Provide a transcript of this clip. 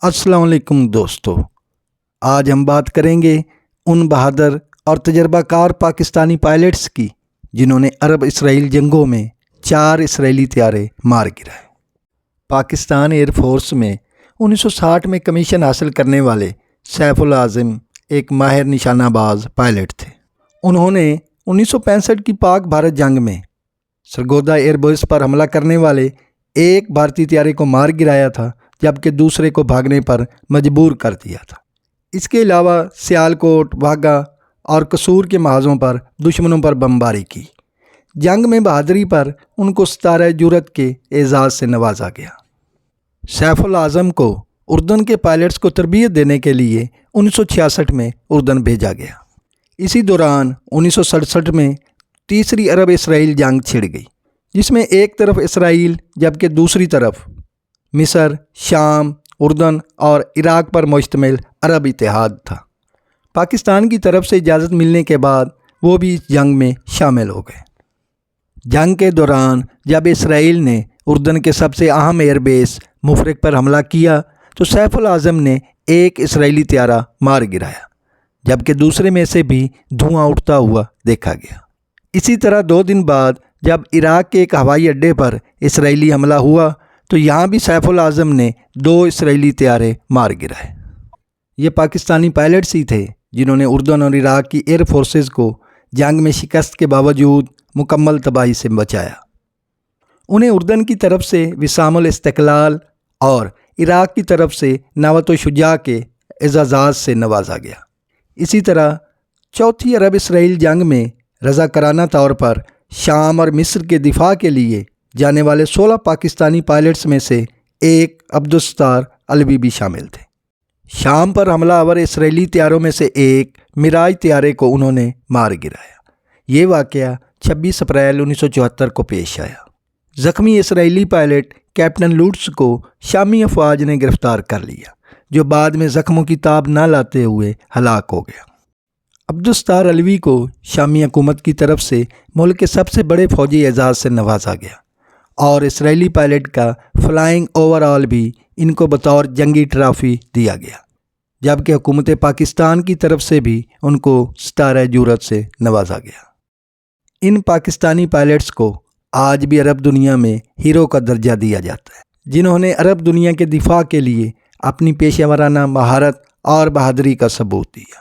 السلام علیکم دوستو، آج ہم بات کریں گے ان بہادر اور تجربہ کار پاکستانی پائلٹس کی جنہوں نے عرب اسرائیل جنگوں میں 4 اسرائیلی طیارے مار گرائے۔ پاکستان ایئر فورس میں 1960 میں کمیشن حاصل کرنے والے سیف العاظم ایک ماہر نشانہ باز پائلٹ تھے۔ انہوں نے 1965 کی پاک بھارت جنگ میں سرگودا ایئر بیس پر حملہ کرنے والے ایک بھارتی طیارے کو مار گرایا تھا، جبکہ دوسرے کو بھاگنے پر مجبور کر دیا تھا۔ اس کے علاوہ سیالکوٹ، واگا اور قصور کے محاذوں پر دشمنوں پر بمباری کی۔ جنگ میں بہادری پر ان کو ستارہ جرأت کے اعزاز سے نوازا گیا۔ سیف العاظم کو اردن کے پائلٹس کو تربیت دینے کے لیے 1966 میں اردن بھیجا گیا۔ اسی دوران 1967 میں تیسری عرب اسرائیل جنگ چھڑ گئی، جس میں ایک طرف اسرائیل جبکہ دوسری طرف مصر، شام، اردن اور عراق پر مشتمل عرب اتحاد تھا۔ پاکستان کی طرف سے اجازت ملنے کے بعد وہ بھی اس جنگ میں شامل ہو گئے۔ جنگ کے دوران جب اسرائیل نے اردن کے سب سے اہم ایئر بیس مفرق پر حملہ کیا تو سیف العاظم نے ایک اسرائیلی طیارہ مار گرایا، جبکہ دوسرے میں سے بھی دھواں اٹھتا ہوا دیکھا گیا۔ اسی طرح 2 دن بعد جب عراق کے ایک ہوائی اڈے پر اسرائیلی حملہ ہوا تو یہاں بھی سیف العاظم نے 2 اسرائیلی طیارے مار گرائے۔ یہ پاکستانی پائلٹس ہی تھے جنہوں نے اردن اور عراق کی ایئر فورسز کو جنگ میں شکست کے باوجود مکمل تباہی سے بچایا۔ انہیں اردن کی طرف سے وسام الاستقلال اور عراق کی طرف سے نعوت الشجاع کے اعزازات سے نوازا گیا۔ اسی طرح چوتھی عرب اسرائیل جنگ میں رضاکارانہ طور پر شام اور مصر کے دفاع کے لیے جانے والے 16 پاکستانی پائلٹس میں سے ایک عبدالستار علوی بھی شامل تھے۔ شام پر حملہ آور اسرائیلی طیاروں میں سے ایک میراج طیارے کو انہوں نے مار گرایا۔ یہ واقعہ 26 اپریل 1974 کو پیش آیا۔ زخمی اسرائیلی پائلٹ کیپٹن لوٹس کو شامی افواج نے گرفتار کر لیا، جو بعد میں زخموں کی تاب نہ لاتے ہوئے ہلاک ہو گیا۔ عبدالستار علوی کو شامی حکومت کی طرف سے ملک کے سب سے بڑے فوجی اعزاز سے نوازا گیا، اور اسرائیلی پائلٹ کا فلائنگ اوور آل بھی ان کو بطور جنگی ٹرافی دیا گیا، جبکہ حکومت پاکستان کی طرف سے بھی ان کو ستارہ جرأت سے نوازا گیا۔ ان پاکستانی پائلٹس کو آج بھی عرب دنیا میں ہیرو کا درجہ دیا جاتا ہے، جنہوں نے عرب دنیا کے دفاع کے لیے اپنی پیشہ ورانہ مہارت اور بہادری کا ثبوت دیا۔